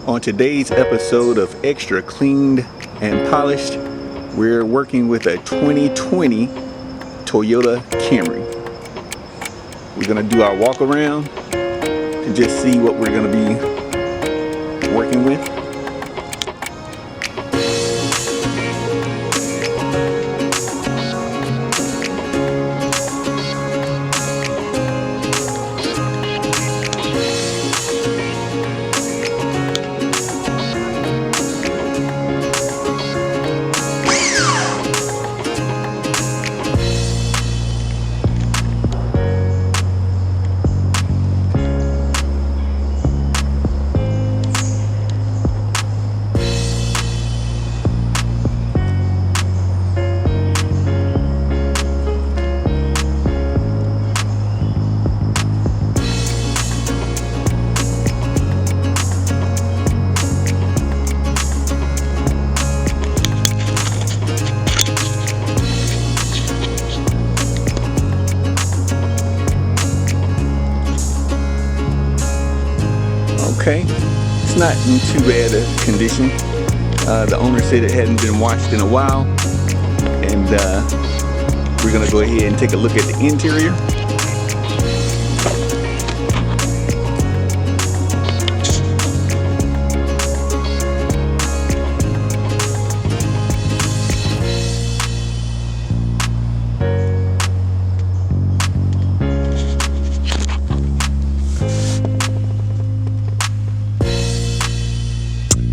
On today's episode of Extra Cleaned and Polished, we're working with a 2020 Toyota Camry. We're going to do our walk around and just see what we're going to be working with. Okay, it's not in too bad a condition. The owner said it hadn't been washed in a while, and we're gonna go ahead and take a look at the interior.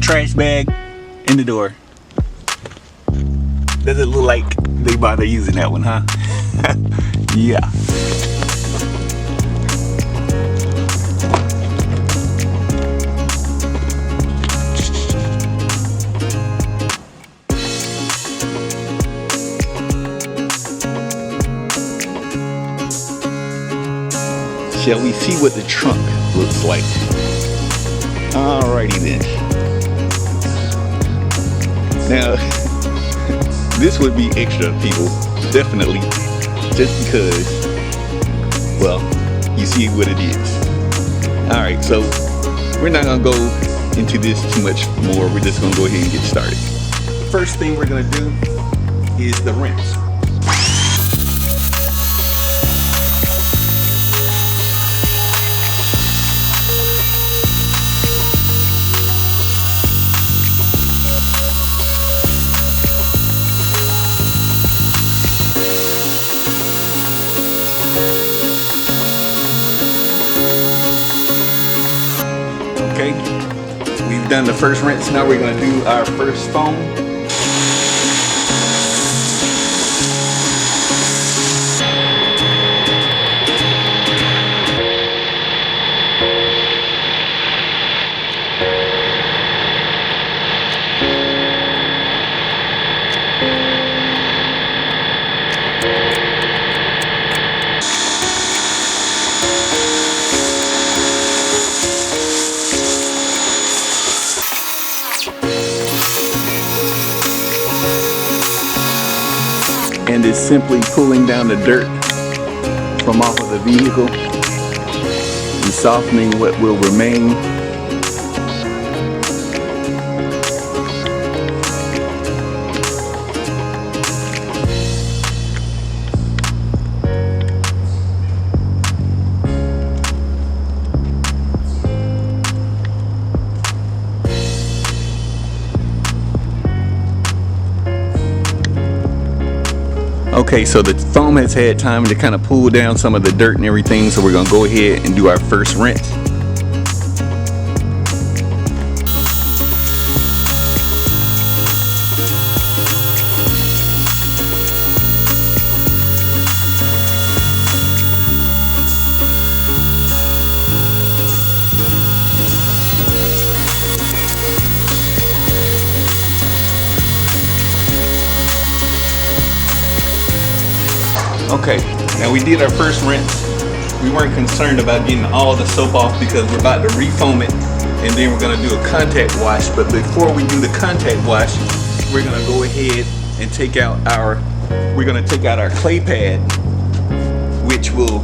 Trash bag in the door. Does it look like they bother using that one, huh? Yeah. Shall we see what the trunk looks like? Alrighty then. Now, this would be extra, people, definitely, just because, well, you see what it is. Alright, so we're not going to go into this too much more. We're just going to go ahead and get started. The first thing we're going to do is the rinse. Okay, we've done the first rinse. Now we're going to do our first foam. And it's simply pulling down the dirt from off of the vehicle and softening what will remain. Okay, so the foam has had time to kind of pull down some of the dirt and everything, so we're going to go ahead and do our first rinse. Okay, now we did our first rinse. We weren't concerned about getting all the soap off because we're about to refoam it, and then we're going to do a contact wash. But before we do the contact wash, we're going to go ahead and take out our clay pad, which will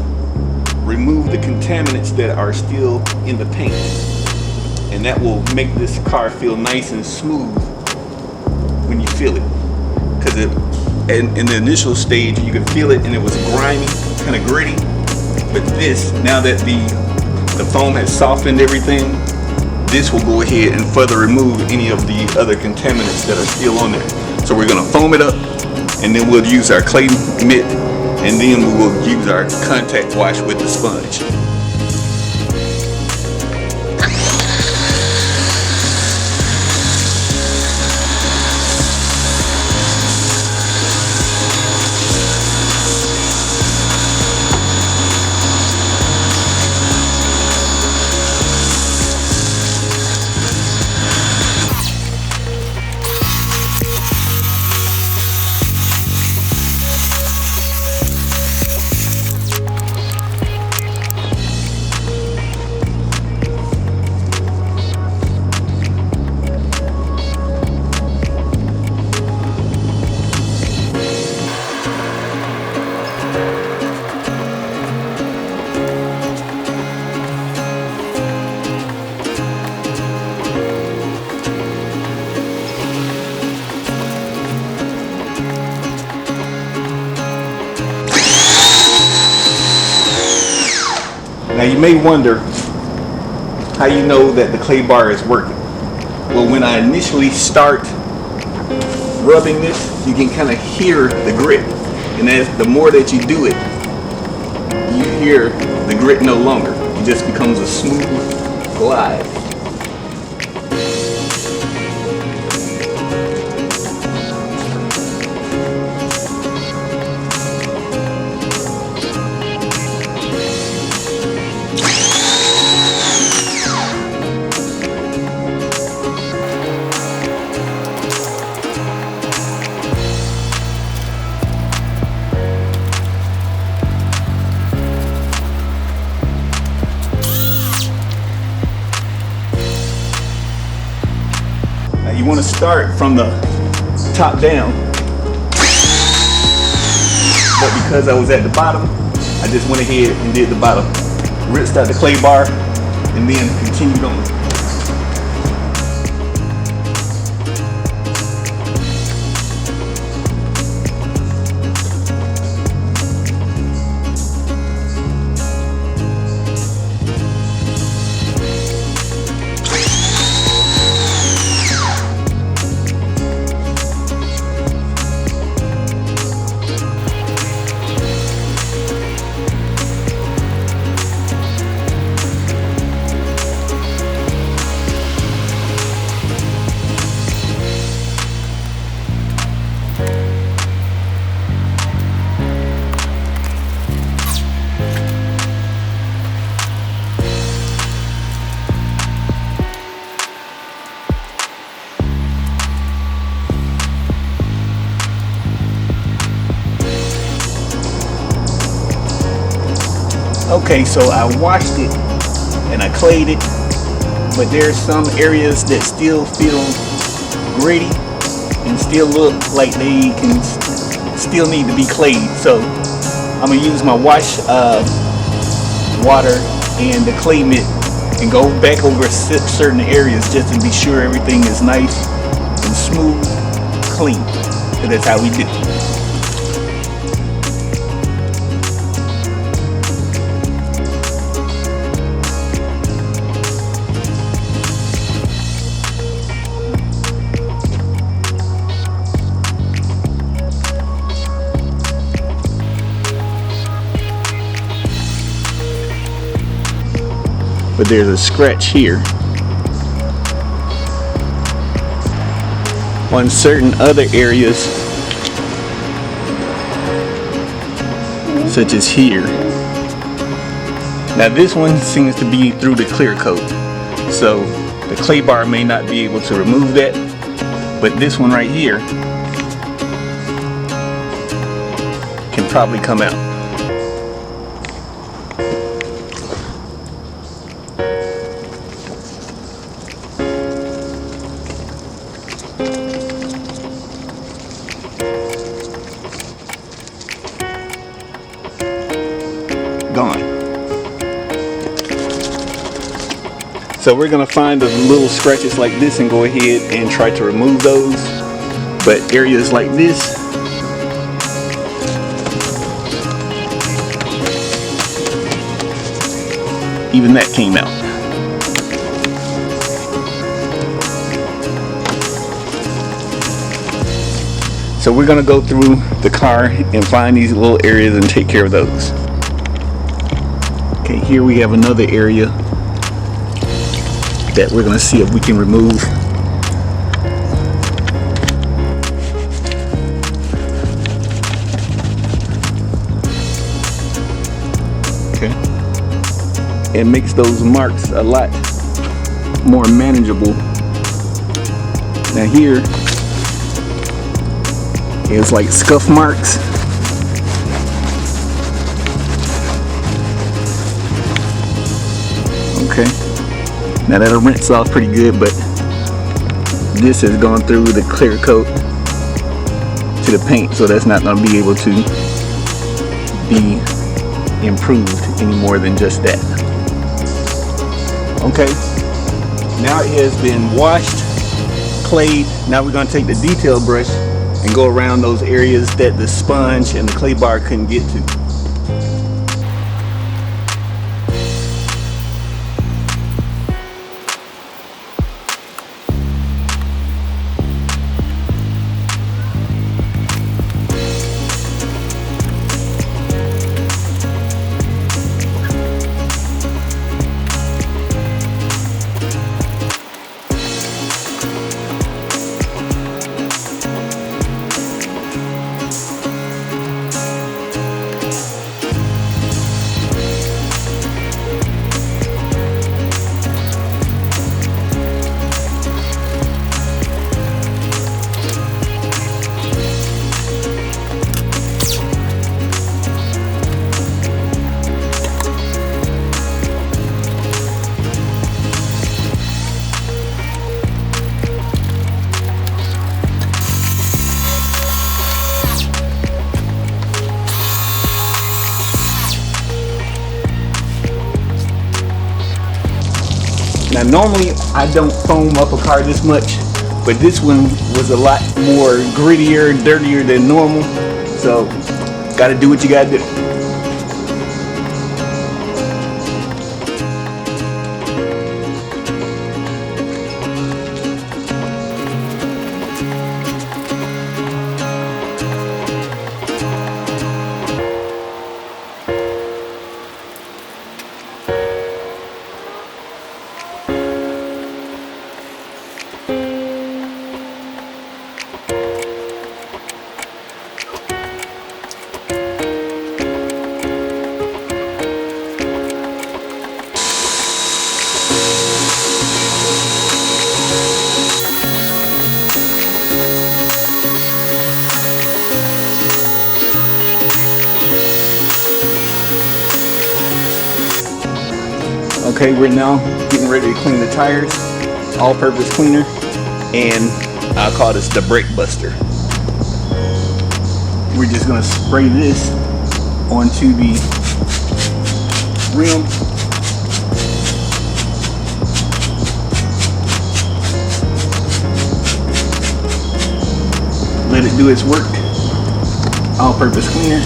remove the contaminants that are still in the paint. and that will make this car feel nice and smooth when you feel it. Because in the initial stage you could feel it and it was grimy, kind of gritty. But this, now that the foam has softened everything, this will go ahead and further remove any of the other contaminants that are still on there. So we're going to foam it up, and then we'll use our clay mitt, and then we will use our contact wash with the sponge. Now you may wonder how you know that the clay bar is working. Well, when I initially start rubbing this, you can kind of hear the grit. And as the more that you do it, you hear the grit no longer. It just becomes a smooth glide. You want to start from the top down, but because I was at the bottom, I just went ahead and did the bottom. Rinsed out the clay bar and then continued on. Okay, so I washed it and I clayed it, but there's some areas that still feel gritty and still look like they can still need to be clayed. So I'm gonna use my wash water and the clay mitt and go back over certain areas just to be sure everything is nice and smooth, clean. So that's how we do it. But there's a scratch here on certain other areas, such as here. Now this one seems to be through the clear coat, so the clay bar may not be able to remove that, but this one right here can probably come out. Gone. So we're gonna find the little scratches like this and go ahead and try to remove those. But areas like this, even that came out. So we're gonna go through the car and find these little areas and take care of those. Okay, here we have another area that we're gonna see if we can remove. Okay. It makes those marks a lot more manageable. Now here is like scuff marks. Okay. Now that'll rinse off pretty good, but this has gone through the clear coat to the paint, so that's not going to be able to be improved any more than just that. Okay, now it has been washed, clayed. Now we're going to take the detail brush and go around those areas that the sponge and the clay bar couldn't get to. Now normally I don't foam up a car this much, but this one was a lot more grittier, dirtier than normal. So gotta do what you gotta do. Okay, we're now getting ready to clean the tires, all-purpose cleaner, and I call this the brake buster. We're just going to spray this onto the rim. Let it do its work. All-purpose cleaner.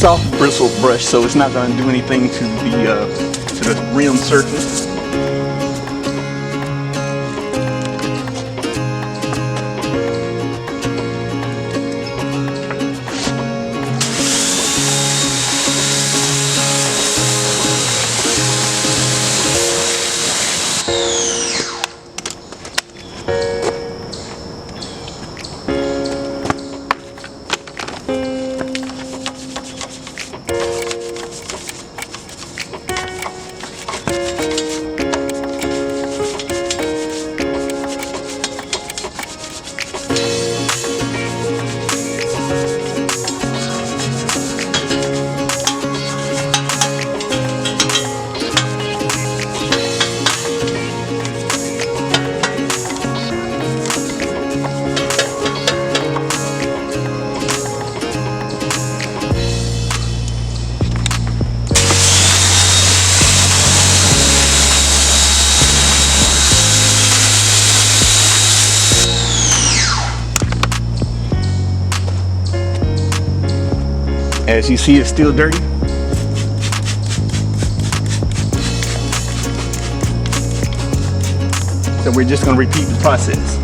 soft bristle brush, so it's not going to do anything to the rim surface. As you see, it's still dirty. So we're just going to repeat the process.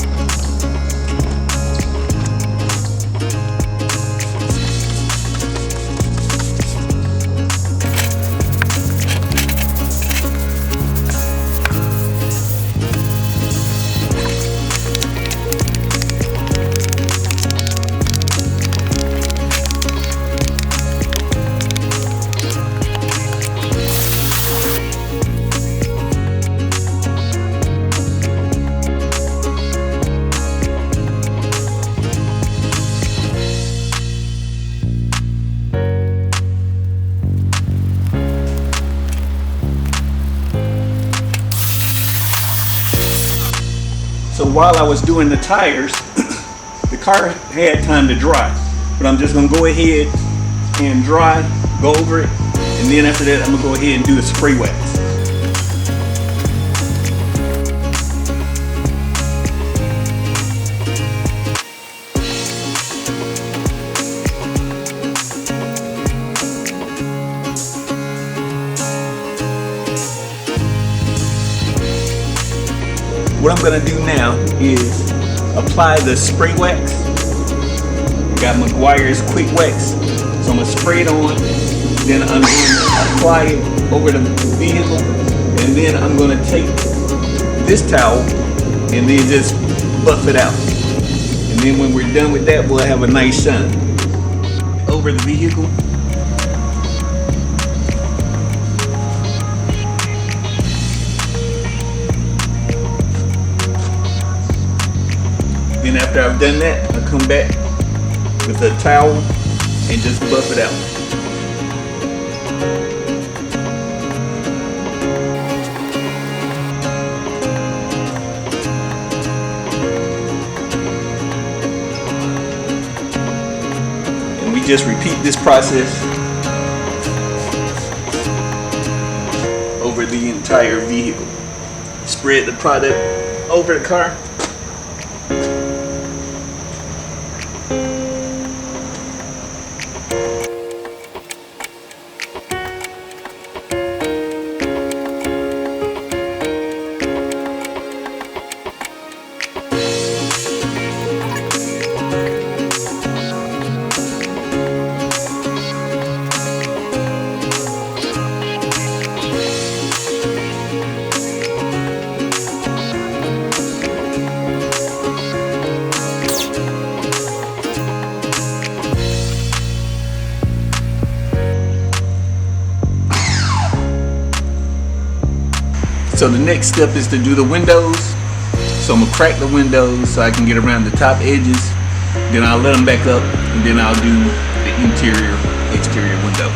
So while I was doing the tires, the car had time to dry, but I'm just gonna go ahead and dry, go over it, and then after that I'm gonna go ahead and do the spray wax. What I'm gonna do now is apply the spray wax. I got McGuire's Quick Wax, so I'm gonna spray it on. Then I'm gonna apply it over the vehicle, and then I'm gonna take this towel and then just buff it out. And then when we're done with that, we'll have a nice shine over the vehicle. Then after I've done that, I'll come back with a towel and just buff it out. And we just repeat this process over the entire vehicle. Spread the product over the car. So the next step is to do the windows. So I'm gonna crack the windows so I can get around the top edges. Then I'll let them back up, and then I'll do the interior, exterior window.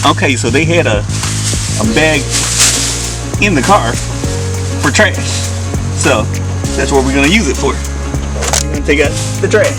Okay, so they had a bag in the car for trash. So that's what we're gonna use it for. We're gonna take out the trash.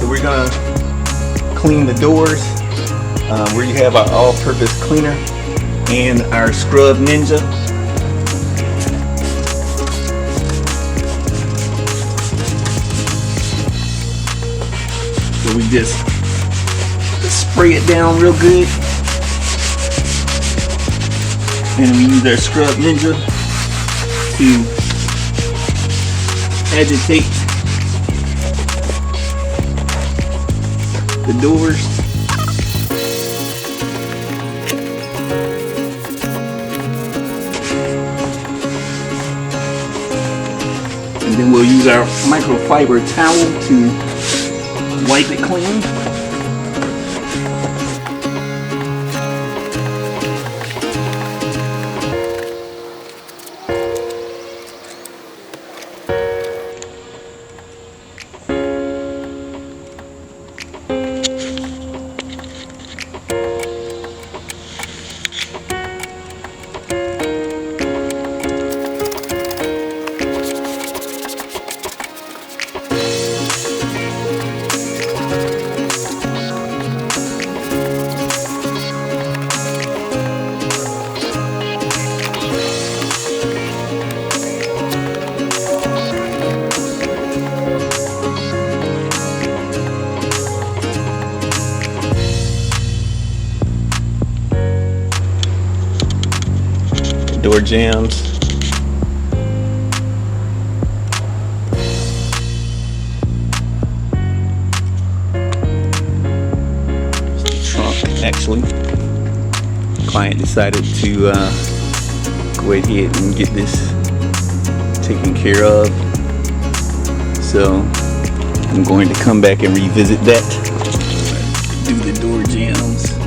We're gonna clean the doors where you have our all-purpose cleaner and our Scrub Ninja. So we just spray it down real good, and we use our Scrub Ninja to agitate the doors. And then we'll use our microfiber towel to wipe it clean. Door jambs. Actually, client decided to go ahead and get this taken care of, so I'm going to come back and revisit that. Do the door jambs.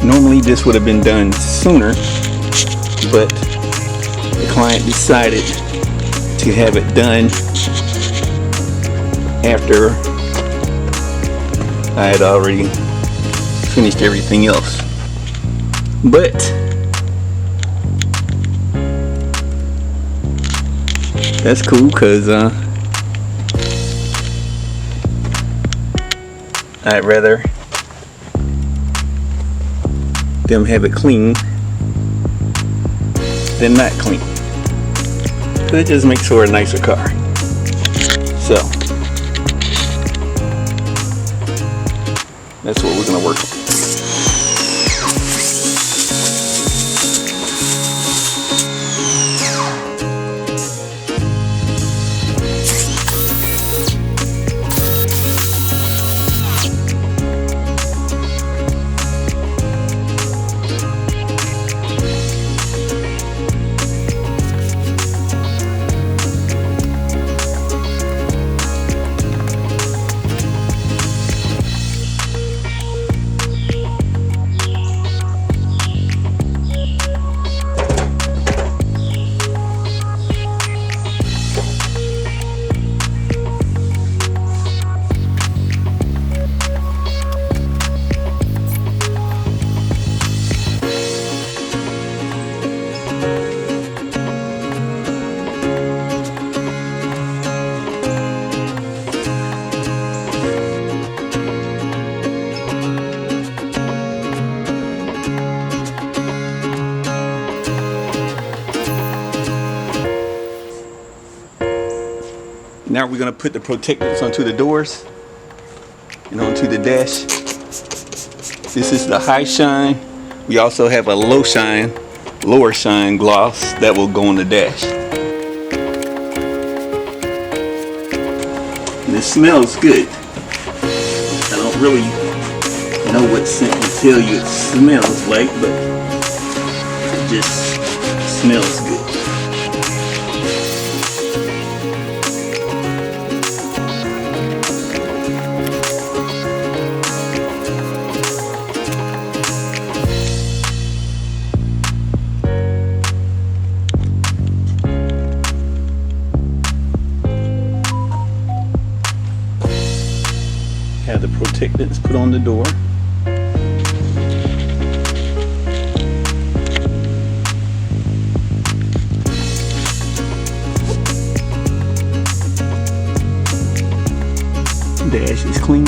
Normally this would have been done sooner, but the client decided to have it done after I had already finished everything else. But that's cool, because I'd rather them have it clean than not clean. So it just makes for a nicer car. So that's what we're gonna work on. Now we're going to put the protectors onto the doors and onto the dash. This is the high shine. We also have a low shine, lower shine gloss that will go on the dash. And it smells good. I don't really know what scent to tell you it smells like, but it just smells good. Have the protectants put on the door. Dash is clean.